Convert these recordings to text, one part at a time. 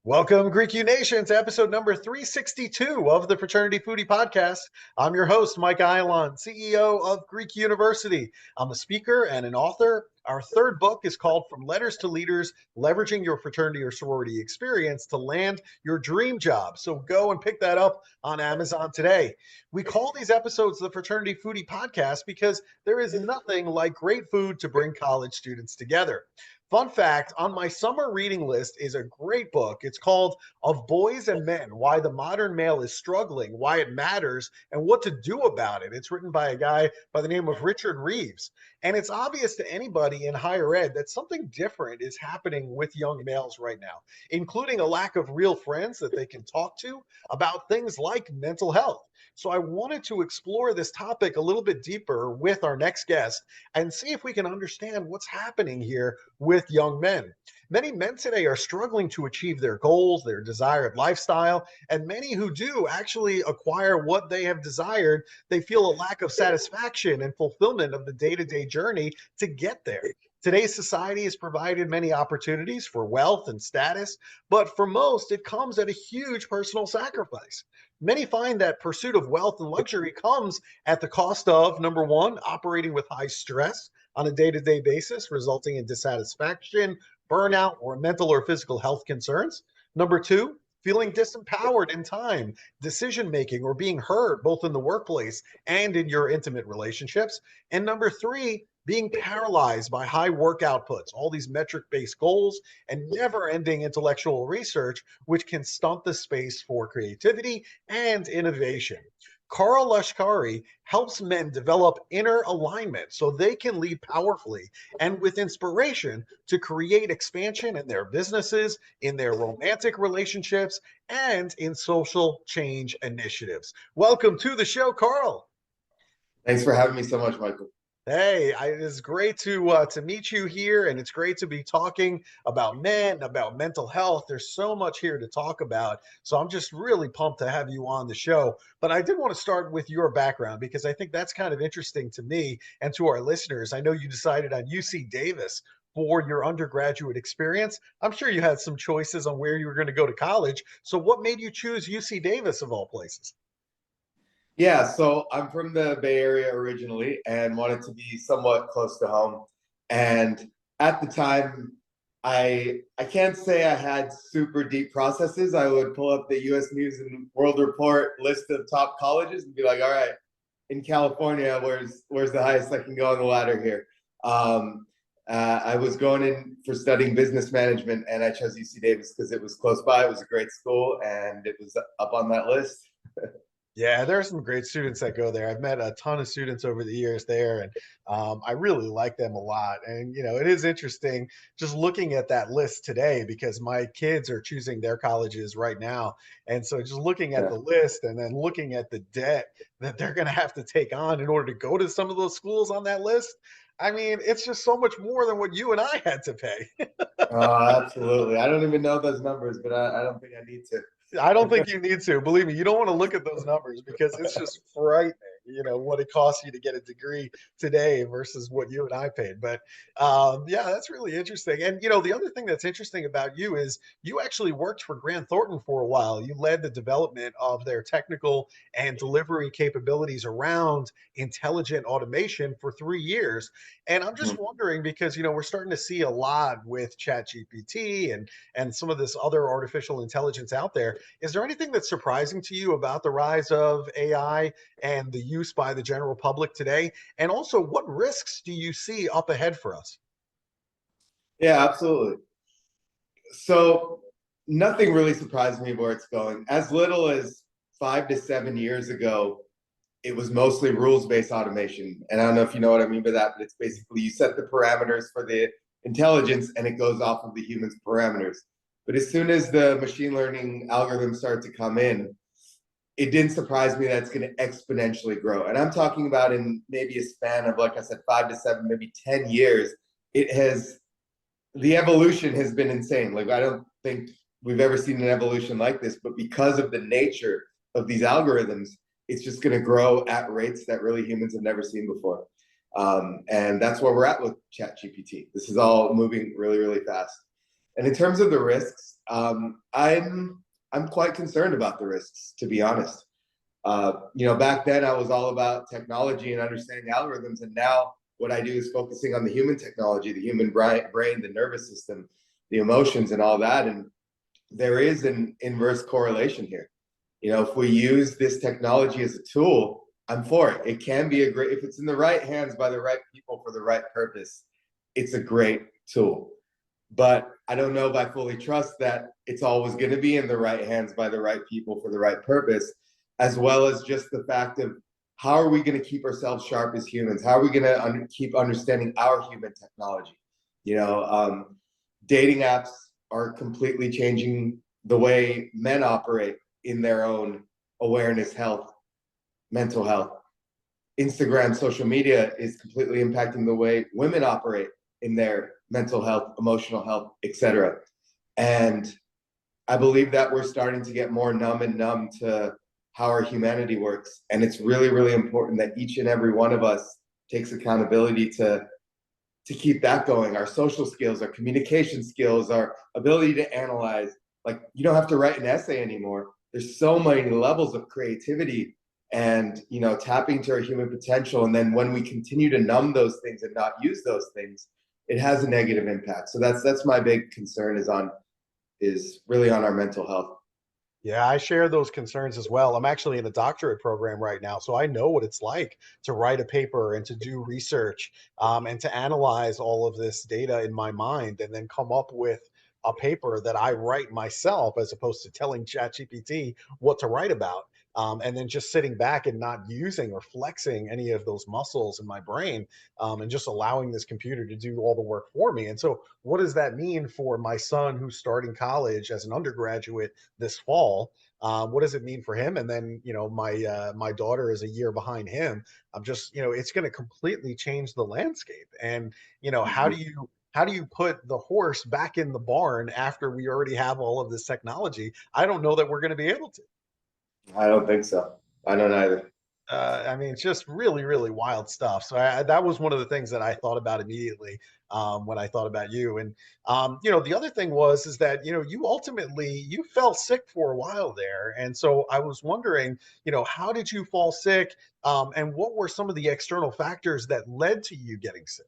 Welcome, Greek U Nation, to episode number 362 of the Fraternity Foodie Podcast. I'm your host, Mike Eilon, CEO of Greek University. I'm a speaker and an author. Our third book is called From Letters to Leaders, Leveraging Your Fraternity or Sorority Experience to Land Your Dream Job. So go and pick that up on Amazon today. We call these episodes the Fraternity Foodie Podcast because there is nothing like great food to bring college students together. Fun fact, on my summer reading list is a great book. It's called Of Boys and Men, Why the Modern Male is Struggling, Why It Matters, and What to Do About It. It's written by a guy by the name of Richard Reeves. And it's obvious to anybody in higher ed that something different is happening with young males right now, including a lack of real friends that they can talk to about things like mental health. So I wanted to explore this topic a little bit deeper with our next guest and see if we can understand what's happening here with young men. Many men today are struggling to achieve their goals, their desired lifestyle, and many who do actually acquire what they have desired, they feel a lack of satisfaction and fulfillment of the day-to-day journey to get there. Today's society has provided many opportunities for wealth and status, but for most, it comes at a huge personal sacrifice. Many find that pursuit of wealth and luxury comes at the cost of, number one, operating with high stress on a day-to-day basis, resulting in dissatisfaction, burnout, or mental or physical health concerns. Number two, feeling disempowered in time, decision making, or being heard both in the workplace and in your intimate relationships. And number three, being paralyzed by high work outputs, all these metric-based goals, and never-ending intellectual research, which can stunt the space for creativity and innovation. Karl Lashkari helps men develop inner alignment so they can lead powerfully and with inspiration to create expansion in their businesses, in their romantic relationships, and in social change initiatives. Welcome to the show, Karl. Thanks for having me so much, Michael. Hey, it's great to meet you here, and it's great to be talking about men, about mental health. There's so much here to talk about, so I'm just really pumped to have you on the show. But I did want to start with your background because I think that's kind of interesting to me and to our listeners. I know you decided on UC Davis for your undergraduate experience. I'm sure you had some choices on where you were going to go to college. So what made you choose UC Davis of all places? Yeah, so I'm from the Bay Area originally and wanted to be somewhat close to home. And at the time, I can't say I had super deep processes. I would pull up the US News and World Report list of top colleges and be like, all right, in California, where's the highest I can go on the ladder here? I was going in for studying business management, and I chose UC Davis because it was close by. It was a great school, and it was up on that list. Yeah, there are some great students that go there. I've met a ton of students over the years there, and I really like them a lot. And, it is interesting just looking at that list today because my kids are choosing their colleges right now. And so just looking at Yeah. the list and then looking at the debt that they're going to have to take on in order to go to some of those schools on that list. I mean, it's just so much more than what you and I had to pay. Oh, absolutely. I don't even know those numbers, but I don't think I need to. I don't think you need to. Believe me, you don't want to look at those numbers because it's just frightening, what it costs you to get a degree today versus what you and I paid. But yeah, that's really interesting. And, the other thing that's interesting about you is you actually worked for Grant Thornton for a while. You led the development of their technical and delivery capabilities around intelligent automation for 3 years. And I'm just wondering because, we're starting to see a lot with ChatGPT and some of this other artificial intelligence out there. Is there anything that's surprising to you about the rise of AI and the use by the general public today? And also, what risks do you see up ahead for us? Yeah, absolutely. So nothing really surprised me where it's going. As little as 5 to 7 years ago, it was mostly rules-based automation. And I don't know if you know what I mean by that, but it's basically you set the parameters for the intelligence and it goes off of the human's parameters. But as soon as the machine learning algorithms start to come in, it didn't surprise me that it's going to exponentially grow. And I'm talking about in maybe a span of, like I said, 5 to 7, maybe 10 years, the evolution has been insane. Like, I don't think we've ever seen an evolution like this, but because of the nature of these algorithms, it's just going to grow at rates that really humans have never seen before. And that's where we're at with ChatGPT. This is all moving really, really fast. And in terms of the risks, I'm quite concerned about the risks, to be honest. Back then I was all about technology and understanding algorithms, and now what I do is focusing on the human technology, the human brain, the nervous system, the emotions, and all that. And there is an inverse correlation here. If we use this technology as a tool, I'm for it. It can be if it's in the right hands by the right people for the right purpose, it's a great tool. But I don't know if I fully trust that it's always going to be in the right hands by the right people for the right purpose, as well as just the fact of how are we going to keep ourselves sharp as humans? How are we going to keep understanding our human technology? Dating apps are completely changing the way men operate in their own awareness, health, mental health. Instagram, social media is completely impacting the way women operate in their mental health, emotional health, etc. And I believe that we're starting to get more numb to how our humanity works. And it's really, really important that each and every one of us takes accountability to keep that going. Our social skills, our communication skills, our ability to analyze. Like, you don't have to write an essay anymore. There's so many levels of creativity and, tapping to our human potential. And then when we continue to numb those things and not use those things, it has a negative impact. So that's my big concern is really on our mental health. Yeah, I share those concerns as well. I'm actually in a doctorate program right now, so I know what it's like to write a paper and to do research, and to analyze all of this data in my mind and then come up with a paper that I write myself as opposed to telling ChatGPT what to write about. And then just sitting back and not using or flexing any of those muscles in my brain, and just allowing this computer to do all the work for me. And so, what does that mean for my son who's starting college as an undergraduate this fall? What does it mean for him? And then, my daughter is a year behind him. I'm just, it's going to completely change the landscape. And how do you put the horse back in the barn after we already have all of this technology? I don't know that we're going to be able to. I don't think so. I don't either. I mean, it's just really, really wild stuff. So that was one of the things that I thought about immediately, when I thought about you. And the other thing is that you ultimately you fell sick for a while there, and so I was wondering, how did you fall sick, and what were some of the external factors that led to you getting sick?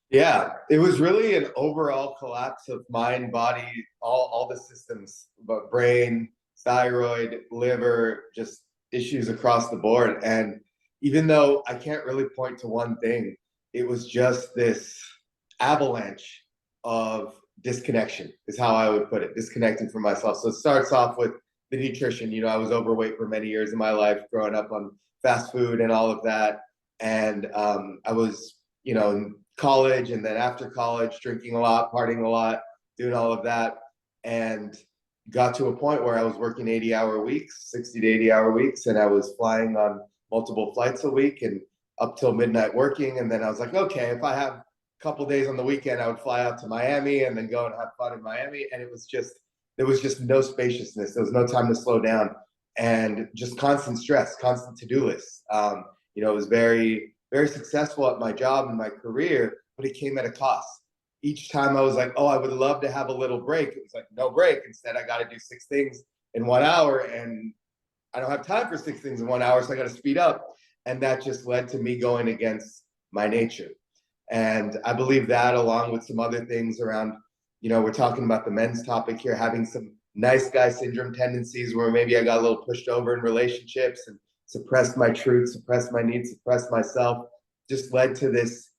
Yeah, it was really an overall collapse of mind, body, all the systems, but brain, thyroid, liver, just issues across the board. And even though I can't really point to one thing, it was just this avalanche of disconnection, is how I would put it, disconnecting from myself. So it starts off with the nutrition. I was overweight for many years of my life, growing up on fast food and all of that. And I was, in college, and then after college, drinking a lot, partying a lot, doing all of that. And got to a point where I was working 80-hour weeks, 60 to 80-hour weeks, and I was flying on multiple flights a week and up till midnight working. And then I was like, okay, if I have a couple days on the weekend, I would fly out to Miami and then go and have fun in Miami. And there was just no spaciousness. There was no time to slow down, and just constant stress, constant to-do lists. It was very, very successful at my job and my career, but it came at a cost. Each time I was like, oh, I would love to have a little break. It was like, no break. Instead, I got to do 6 things in 1 hour, and I don't have time for 6 things in 1 hour, so I got to speed up. And that just led to me going against my nature. And I believe that, along with some other things around, we're talking about the men's topic here, having some nice guy syndrome tendencies where maybe I got a little pushed over in relationships and suppressed my truth, suppressed my needs, suppressed myself, just led to this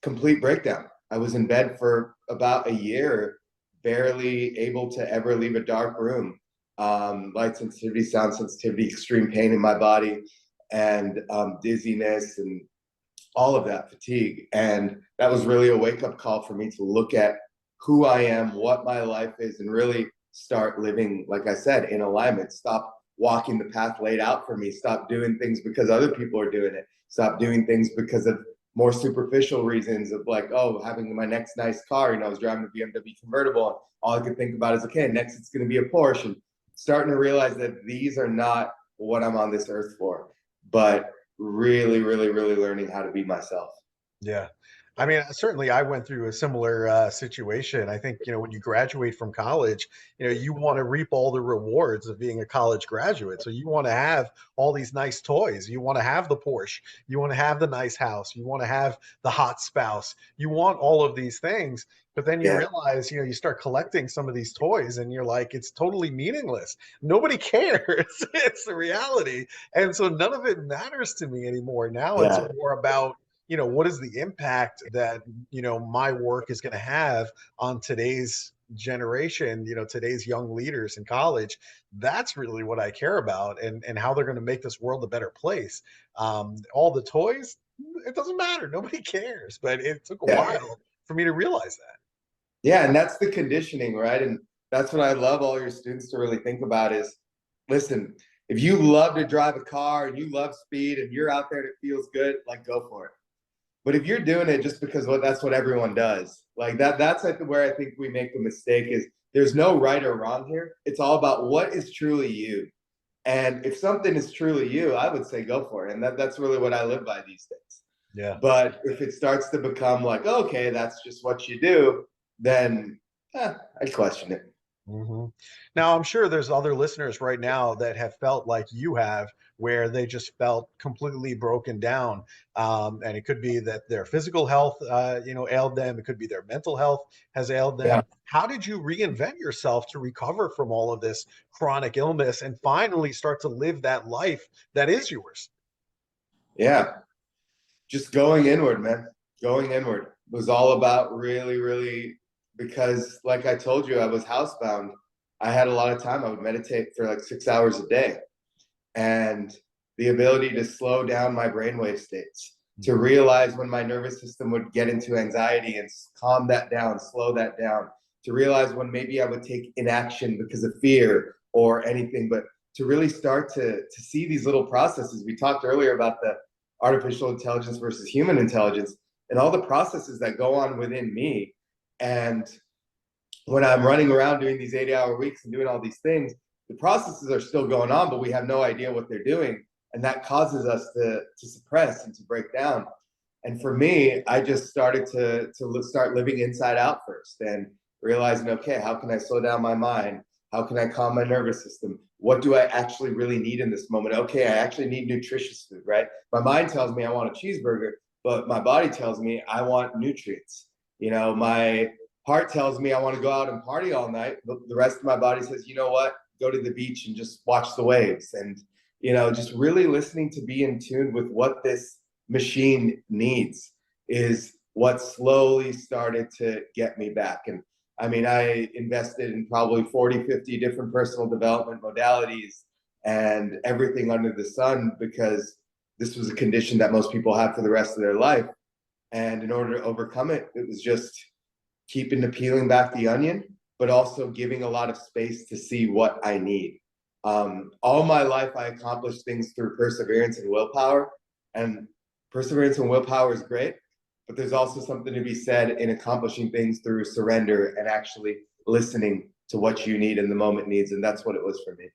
complete breakdown. I was in bed for about a year, barely able to ever leave a dark room. Light sensitivity, sound sensitivity, extreme pain in my body, and dizziness, and all of that, fatigue. And that was really a wake-up call for me to look at who I am, what my life is, and really start living, like I said, in alignment. Stop walking the path laid out for me. Stop doing things because other people are doing it. Stop doing things because of more superficial reasons of like, oh, having my next nice car. I was driving a BMW convertible. All I could think about is, okay, next it's going to be a Porsche. And starting to realize that these are not what I'm on this earth for, but really, really, really learning how to be myself. Yeah. I mean, certainly I went through a similar situation. I think, when you graduate from college, you want to reap all the rewards of being a college graduate. So you want to have all these nice toys. You want to have the Porsche. You want to have the nice house. You want to have the hot spouse. You want all of these things. But then you Yeah. realize, you start collecting some of these toys and you're like, it's totally meaningless. Nobody cares. It's the reality. And so none of it matters to me anymore. Now it's Yeah. more about, what is the impact that, my work is going to have on today's generation, today's young leaders in college. That's really what I care about, and how they're going to make this world a better place. All the toys, it doesn't matter. Nobody cares. But it took a Yeah. while for me to realize that. Yeah. And that's the conditioning, right? And that's what I love all your students to really think about is, listen, if you love to drive a car and you love speed and you're out there and it feels good, like go for it. But if you're doing it just because that's what everyone does, like that's where I think we make the mistake is there's no right or wrong here. It's all about what is truly you. And if something is truly you, I would say go for it. And that's really what I live by these days. Yeah. But if it starts to become like, okay, that's just what you do, then I question it. hmm Now, I'm sure there's other listeners right now that have felt like you have, where they just felt completely broken down. And it could be that their physical health, ailed them. It could be their mental health has ailed Yeah. them. How did you reinvent yourself to recover from all of this chronic illness and finally start to live that life that is yours? Yeah. Just going inward, man. Going inward was all about really, really, because like I told you, I was housebound. I had a lot of time. I would meditate for like 6 hours a day. And the ability to slow down my brainwave states, to realize when my nervous system would get into anxiety and calm that down, slow that down, to realize when maybe I would take inaction because of fear or anything, but to really start to see these little processes. We talked earlier about the artificial intelligence versus human intelligence and all the processes that go on within me. And when I'm running around doing these 80-hour weeks and doing all these things, the processes are still going on, but we have no idea what they're doing. And that causes us to suppress and to break down. And for me, I just started to start living inside out first and realizing, okay, how can I slow down my mind? How can I calm my nervous system? What do I actually really need in this moment? Okay, I actually need nutritious food, right? My mind tells me I want a cheeseburger, but my body tells me I want nutrients. My heart tells me I want to go out and party all night, but the rest of my body says, you know what? Go to the beach and just watch the waves. And, just really listening to be in tune with what this machine needs is what slowly started to get me back. And I mean, I invested in probably 40, 50 different personal development modalities and everything under the sun because this was a condition that most people have for the rest of their life. And in order to overcome it, it was just keeping the peeling back the onion, but also giving a lot of space to see what I need. All my life, I accomplished things through perseverance and willpower. And perseverance and willpower is great, but there's also something to be said in accomplishing things through surrender and actually listening to what you need and the moment needs. And that's what it was for me.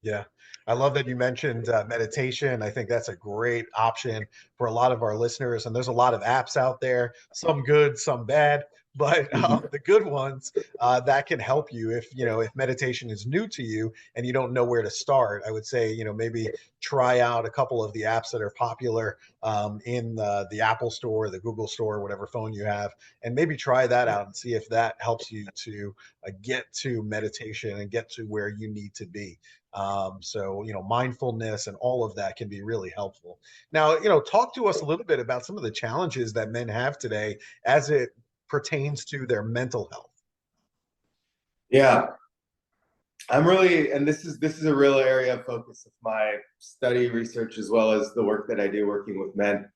Yeah. I love that you mentioned meditation. I think that's a great option for a lot of our listeners. And there's a lot of apps out there, some good, some bad, but the good ones that can help you if meditation is new to you and you don't know where to start. I would say, maybe try out a couple of the apps that are popular in the Apple Store, the Google Store, whatever phone you have, and maybe try that out and see if that helps you to get to meditation and get to where you need to be. So, mindfulness and all of that can be really helpful. Now, talk to us a little bit about some of the challenges that men have today as it pertains to their mental health. Yeah, I'm really, and this is a real area of focus of my study research as well as the work that I do working with men.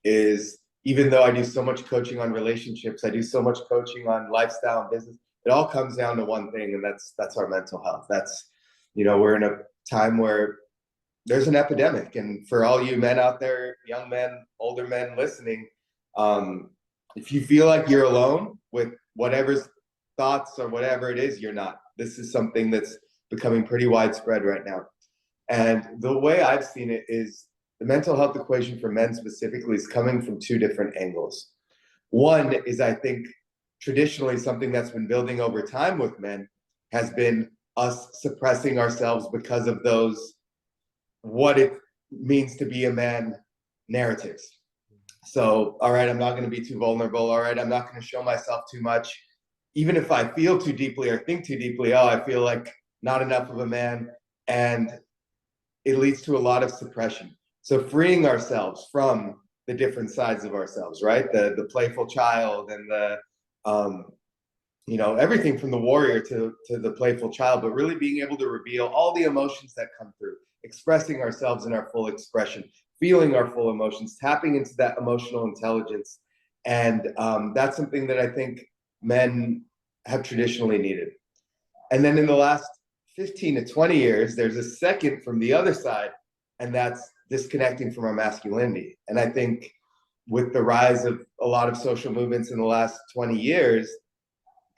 Is even though I do so much coaching on relationships, I do so much coaching on lifestyle and business. It all comes down to one thing, and that's our mental health. We're in a time where there's an epidemic, and for all you men out there, young men, older men listening, if you feel like you're alone with whatever's thoughts or whatever it is, you're not. This is something that's becoming pretty widespread right now. And the way I've seen it is the mental health equation for men specifically is coming from two different angles. One is, I think, traditionally something that's been building over time with men has been us suppressing ourselves because of those what it means to be a man narratives. So, all right, I'm not going to be too vulnerable. All right, I'm not going to show myself too much. Even if I feel too deeply or think too deeply, oh, I feel like not enough of a man. And it leads to a lot of suppression. So freeing ourselves from the different sides of ourselves, right? The playful child and the everything from the warrior to the playful child, but really being able to reveal all the emotions that come through, expressing ourselves in our full expression, feeling our full emotions, tapping into that emotional intelligence. And that's something that I think men have traditionally needed. And then in the last 15 to 20 years, there's a second from the other side, and that's disconnecting from our masculinity. And I think with the rise of a lot of social movements in the last 20 years,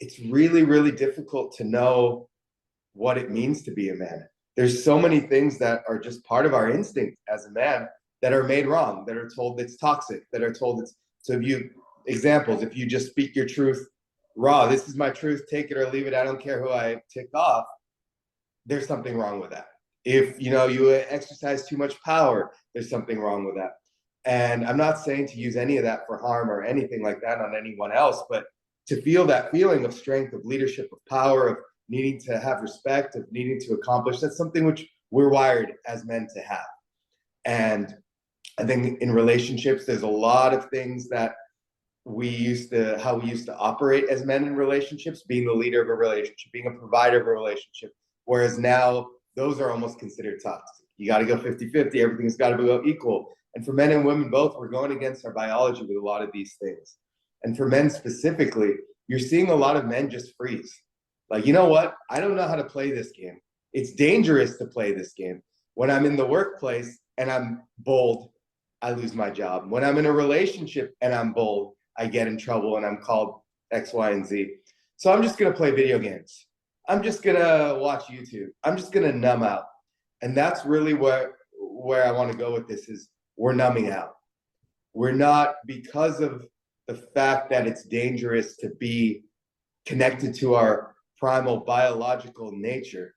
it's really, really difficult to know what it means to be a man. There's so many things that are just part of our instinct as a man that are made wrong, that are told it's toxic, that are told it's, so if you just speak your truth raw, this is my truth, take it or leave it, I don't care who I tick off, there's something wrong with that. If you exercise too much power, there's something wrong with that. And I'm not saying to use any of that for harm or anything like that on anyone else, but to feel that feeling of strength, of leadership, of power, of needing to have respect, of needing to accomplish, that's something which we're wired as men to have. And I think in relationships, there's a lot of things that how we used to operate as men in relationships, being the leader of a relationship, being a provider of a relationship. Whereas now those are almost considered toxic. You got to go 50-50. Everything's got to go equal. And for men and women both, we're going against our biology with a lot of these things. And for men specifically, you're seeing a lot of men just freeze. Like, you know what? I don't know how to play this game. It's dangerous to play this game. When I'm in the workplace and I'm bold, I lose my job. When I'm in a relationship and I'm bold, I get in trouble and I'm called X, Y, and Z. So I'm just going to play video games. I'm just going to watch YouTube. I'm just going to numb out. And that's really where I want to go with this is we're numbing out. We're not, because of the fact that it's dangerous to be connected to our primal biological nature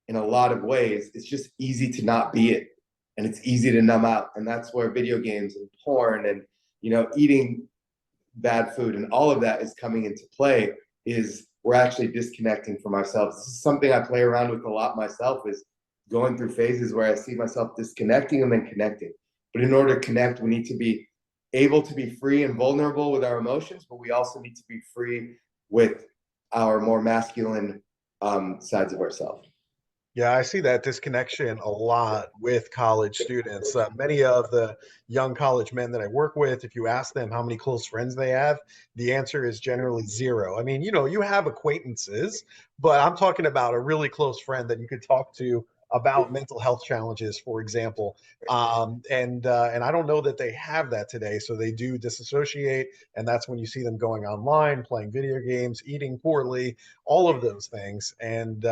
in a lot of ways, it's just easy to not be it. And it's easy to numb out. And that's where video games and porn and, eating bad food and all of that is coming into play, is we're actually disconnecting from ourselves. This is something I play around with a lot myself, is going through phases where I see myself disconnecting and then connecting. But in order to connect, we need to be able to be free and vulnerable with our emotions, but we also need to be free with our more masculine sides of ourselves. Yeah, I see that disconnection a lot with college students. Many of the young college men that I work with, if you ask them how many close friends they have, the answer is generally zero. I mean, you have acquaintances, but I'm talking about a really close friend that you could talk to about mental health challenges, for example. And I don't know that they have that today. So they do disassociate, and that's when you see them going online, playing video games, eating poorly, all of those things, and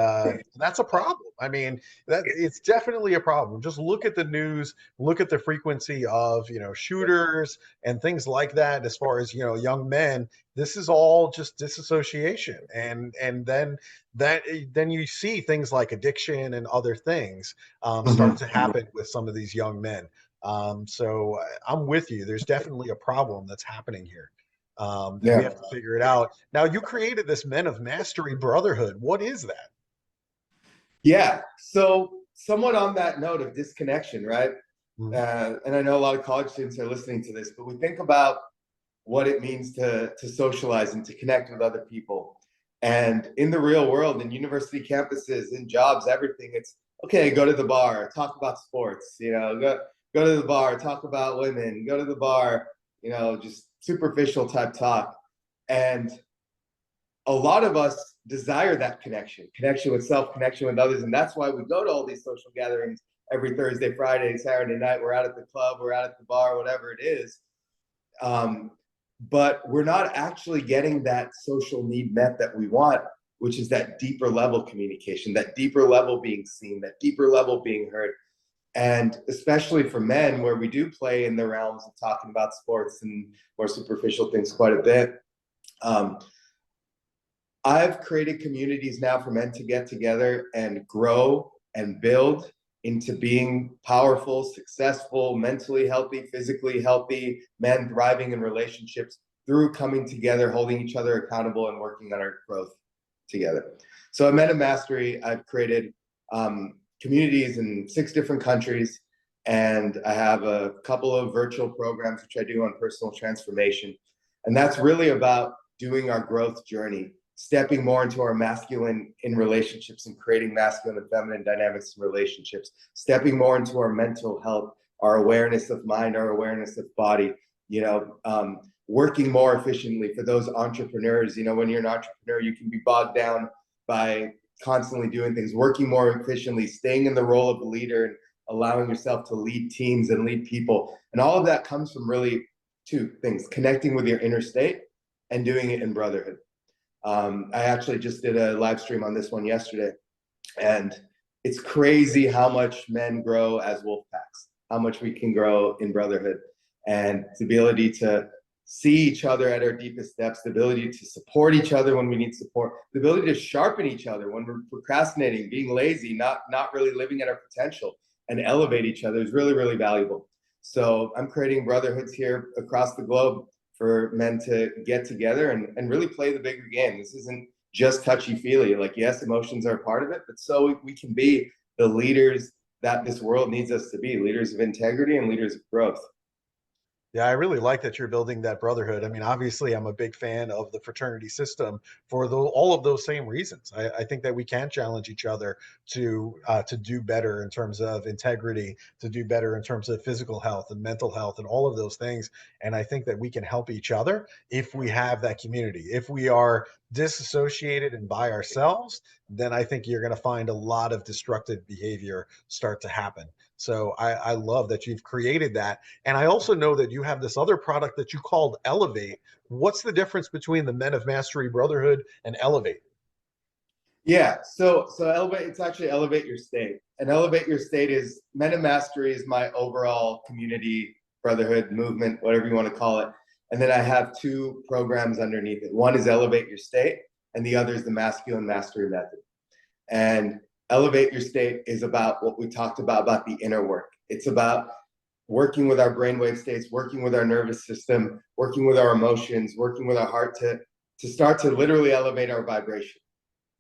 that's a problem. I mean, that it's definitely a problem. Just look at the news, look at the frequency of shooters and things like that. As far as young men, this is all just disassociation, and then you see things like addiction and other things start to happen with some of these young men. So I'm with you. There's definitely a problem that's happening here. And we Yeah. have to figure it out. Now, you created this Men of Mastery Brotherhood. What is that? Yeah. So somewhat on that note of disconnection, right? Mhm. And I know a lot of college students are listening to this, but we think about what it means to socialize and to connect with other people. And in the real world, in university campuses, in jobs, everything, it's okay, go to the bar, talk about sports, go to the bar, talk about women, go to the bar, just superficial type talk. And a lot of us desire that connection with self, connection with others. And that's why we go to all these social gatherings every Thursday, Friday, Saturday night. We're out at the club, we're out at the bar, whatever it is. But we're not actually getting that social need met that we want which is that deeper level communication, that deeper level being seen, that deeper level being heard. And especially for men, where we do play in the realms of talking about sports and more superficial things quite a bit, I've created communities now for men to get together and grow and build into being powerful, successful, mentally healthy, physically healthy men thriving in relationships through coming together, holding each other accountable, and working on our growth together. So at Men of Mastery, I've created communities in 6 different countries, and I have a couple of virtual programs which I do on personal transformation. And that's really about doing our growth journey, stepping more into our masculine in relationships and creating masculine and feminine dynamics in relationships, stepping more into our mental health, our awareness of mind, our awareness of body, working more efficiently for those entrepreneurs. When you're an entrepreneur, you can be bogged down by constantly doing things, working more efficiently, staying in the role of a leader and allowing yourself to lead teams and lead people. And all of that comes from really 2 things: connecting with your inner state and doing it in brotherhood. I actually just did a live stream on this one yesterday, and it's crazy how much men grow as wolf packs, how much we can grow in brotherhood, and the ability to see each other at our deepest depths, the ability to support each other when we need support, the ability to sharpen each other when we're procrastinating, being lazy, not really living at our potential, and elevate each other is really, really valuable. So I'm creating brotherhoods here across the globe for men to get together and really play the bigger game. This isn't just touchy-feely. Like, yes, emotions are a part of it, but so we can be the leaders that this world needs us to be, leaders of integrity and leaders of growth. Yeah, I really like that you're building that brotherhood. I mean, obviously, I'm a big fan of the fraternity system for all of those same reasons. I think that we can challenge each other to do better in terms of integrity, to do better in terms of physical health and mental health and all of those things. And I think that we can help each other if we have that community. If we are disassociated and by ourselves, then I think you're going to find a lot of destructive behavior start to happen. So I love that you've created that. And I also know that you have this other product that you called Elevate. What's the difference between the Men of Mastery Brotherhood and Elevate? Yeah, so Elevate, it's actually Elevate Your State. And Elevate Your State is Men of Mastery is my overall community, brotherhood, movement, whatever you want to call it. And then I have 2 programs underneath it. One is Elevate Your State, and the other is the Masculine Mastery Method. And Elevate Your State is about what we talked about the inner work. It's about working with our brainwave states, working with our nervous system, working with our emotions, working with our heart to start to literally elevate our vibration,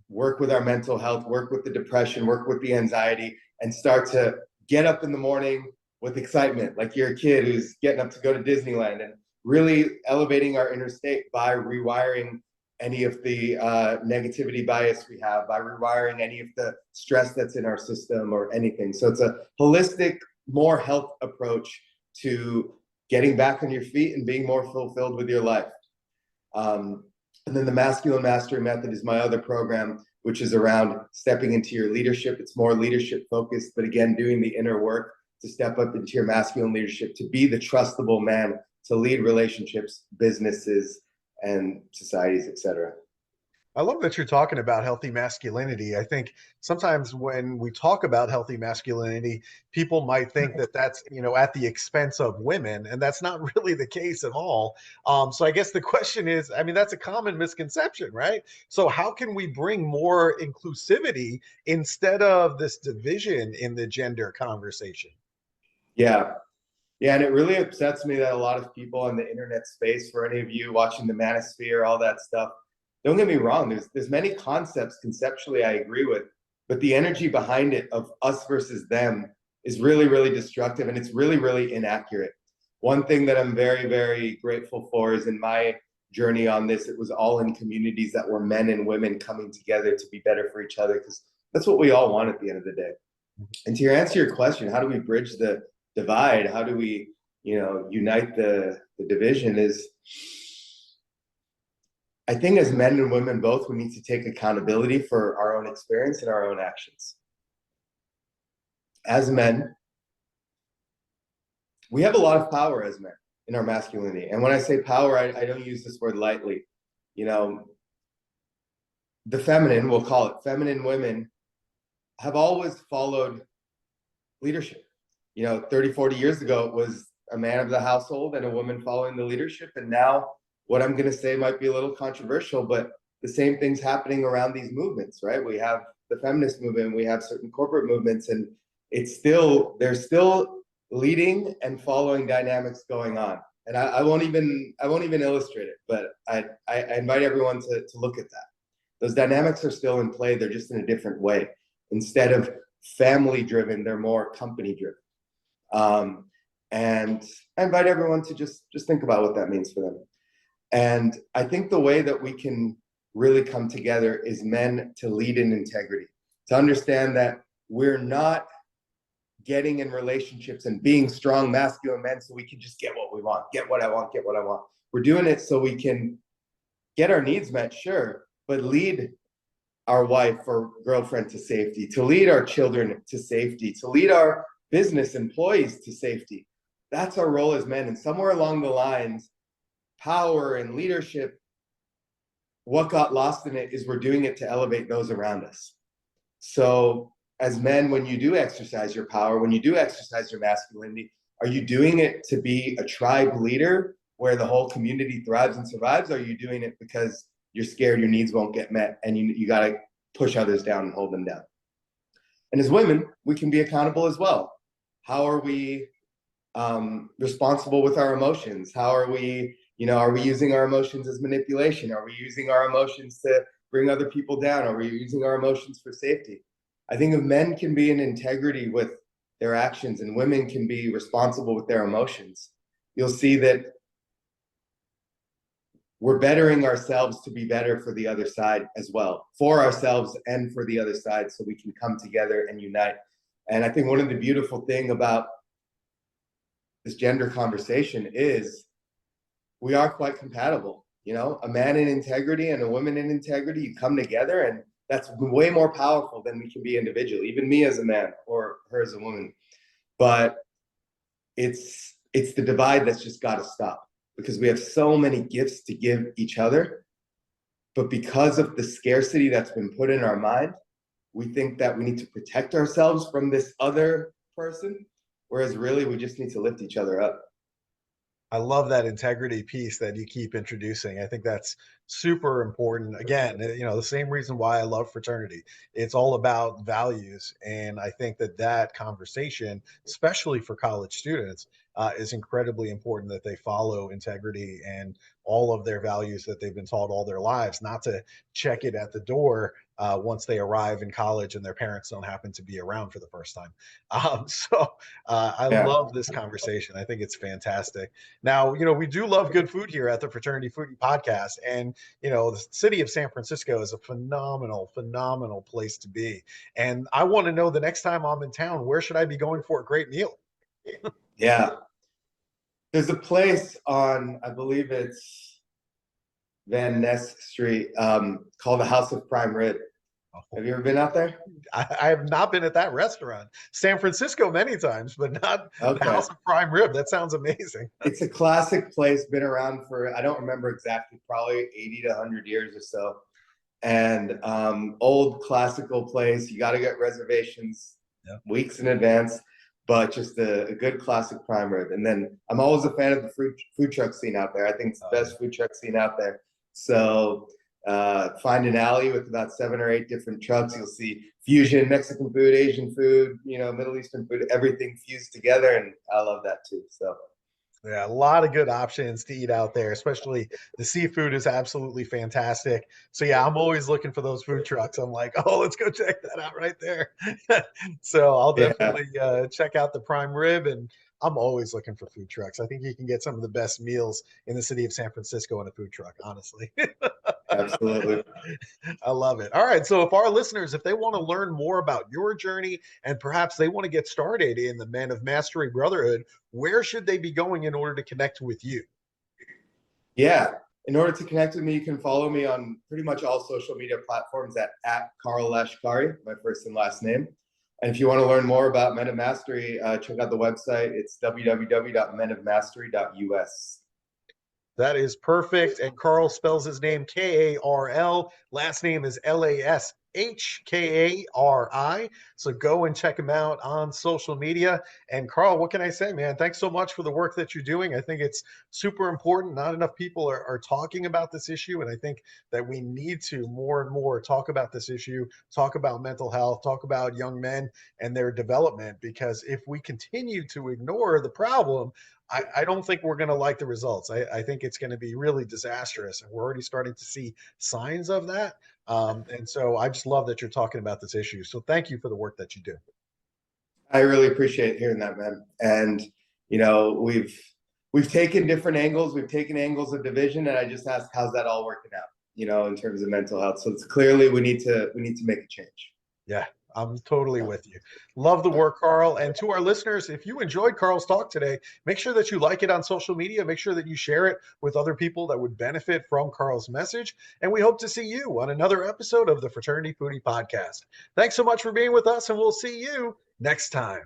work with our mental health, work with the depression, work with the anxiety, and start to get up in the morning with excitement, like you're a kid who's getting up to go to Disneyland, and really elevating our inner state by rewiring any of the negativity bias we have, by rewiring any of the stress that's in our system or anything. So it's a holistic, more health approach to getting back on your feet and being more fulfilled with your life. And then the Masculine Mastery Method is my other program, which is around stepping into your leadership. It's more leadership focused, but again, doing the inner work to step up into your masculine leadership, to be the trustable man, to lead relationships, businesses, and societies, etc. I love that you're talking about healthy masculinity. I think sometimes when we talk about healthy masculinity, people might think that that's, at the expense of women, and that's not really the case at all. So I guess the question is, I mean, that's a common misconception, right? So how can we bring more inclusivity instead of this division in the gender conversation? Yeah. Yeah, and it really upsets me that a lot of people in the internet space, for any of you watching the manosphere, all that stuff, don't get me wrong, there's many concepts conceptually I agree with, but the energy behind it of us versus them is really, really destructive, and it's really, really inaccurate. One thing that I'm very, very grateful for is in my journey on this, it was all in communities that were men and women coming together to be better for each other, because that's what we all want at the end of the day. And to answer your question, how do we bridge the divide? How do we, unite the division? Is, I think as men and women both, we need to take accountability for our own experience and our own actions. As men, we have a lot of power as men in our masculinity. And when I say power, I don't use this word lightly. the feminine, we'll call it feminine women, have always followed leadership. 30, 40 years ago, it was a man of the household and a woman following the leadership. And now what I'm going to say might be a little controversial, but the same thing's happening around these movements, right? We have the feminist movement, we have certain corporate movements, and there's still leading and following dynamics going on. And I won't even illustrate it, but I invite everyone to look at that. Those dynamics are still in play. They're just in a different way. Instead of family driven, they're more company driven. And I invite everyone to just think about what that means for them. And I think the way that we can really come together is men to lead in integrity, to understand that we're not getting in relationships and being strong masculine men so we can just get what we want, get what I want. We're doing it so we can get our needs met, sure, but lead our wife or girlfriend to safety, to lead our children to safety, to lead our business employees to safety. That's our role as men. And somewhere along the lines, power and leadership, what got lost in it is we're doing it to elevate those around us. So as men, when you do exercise your power, when you do exercise your masculinity, are you doing it to be a tribe leader where the whole community thrives and survives? Or are you doing it because you're scared your needs won't get met and you got to push others down and hold them down? And as women, we can be accountable as well. How are we responsible with our emotions? How are we using our emotions as manipulation? Are we using our emotions to bring other people down? Are we using our emotions for safety? I think if men can be in integrity with their actions and women can be responsible with their emotions, you'll see that we're bettering ourselves to be better for the other side as well, for ourselves and for the other side, so we can come together and unite. And I think one of the beautiful things about this gender conversation is we are quite compatible. A man in integrity and a woman in integrity, you come together, and that's way more powerful than we can be individually, even me as a man or her as a woman. But it's the divide that's just got to stop, because we have so many gifts to give each other. But because of the scarcity that's been put in our mind, we think that we need to protect ourselves from this other person, whereas really we just need to lift each other up. I love that integrity piece that you keep introducing. I think that's super important. Again, the same reason why I love fraternity. It's all about values. And I think that conversation, especially for college students, is incredibly important, that they follow integrity and all of their values that they've been taught all their lives, not to check it at the door once they arrive in college and their parents don't happen to be around for the first time. I Yeah. love this conversation. I think it's fantastic. Now, we do love good food here at the Fraternity Foodie Podcast. And, the city of San Francisco is a phenomenal, phenomenal place to be. And I want to know, the next time I'm in town, where should I be going for a great meal? Yeah. There's a place on, I believe it's Van Ness Street, called the House of Prime Rib. Have you ever been out there? I have not been at that restaurant. San Francisco many times, but not the Okay. House of Prime Rib. That sounds amazing. It's a classic place, been around for, I don't remember exactly, probably 80 to 100 years or so. And old classical place. You got to get reservations weeks in advance, but just a good classic prime rib. And then I'm always a fan of the food truck scene out there. I think it's the best food truck scene out there. So find an alley with about 7 or 8 different trucks. You'll see fusion, Mexican food, Asian food, Middle Eastern food, everything fused together. And I love that too. So yeah, a lot of good options to eat out there, especially the seafood is absolutely fantastic. So yeah, I'm always looking for those food trucks. I'm like, oh, let's go check that out right there. So I'll yeah, definitely check out the prime rib, and I'm always looking for food trucks. I think you can get some of the best meals in the city of San Francisco in a food truck, honestly. absolutely. I love it. All right. So, if our listeners, if they want to learn more about your journey and perhaps they want to get started in the Men of Mastery Brotherhood, where should they be going in order to connect with you? Yeah. In order to connect with me, you can follow me on pretty much all social media platforms at Karl Lashkari, my first and last name. And if you want to learn more about Men of Mastery, check out the website. It's www.menofmastery.us. That is perfect. And Karl spells his name Karl. Last name is Lashkari. So go and check him out on social media. And Karl, what can I say, man? Thanks so much for the work that you're doing. I think it's super important. Not enough people are talking about this issue. And I think that we need to more and more talk about this issue, talk about mental health, talk about young men and their development. Because if we continue to ignore the problem, I don't think we're going to like the results. I think it's going to be really disastrous. And we're already starting to see signs of that. And so I just love that you're talking about this issue. So thank you for the work that you do. I really appreciate hearing that, man. And you know, we've taken different angles. We've taken angles of division, and I just asked, how's that all working out? You know, in terms of mental health. So it's clearly we need to make a change. Yeah, I'm totally with you. Love the work, Karl. And to our listeners, if you enjoyed Karl's talk today, make sure that you like it on social media. Make sure that you share it with other people that would benefit from Karl's message. And we hope to see you on another episode of the Fraternity Foodie Podcast. Thanks so much for being with us, and we'll see you next time.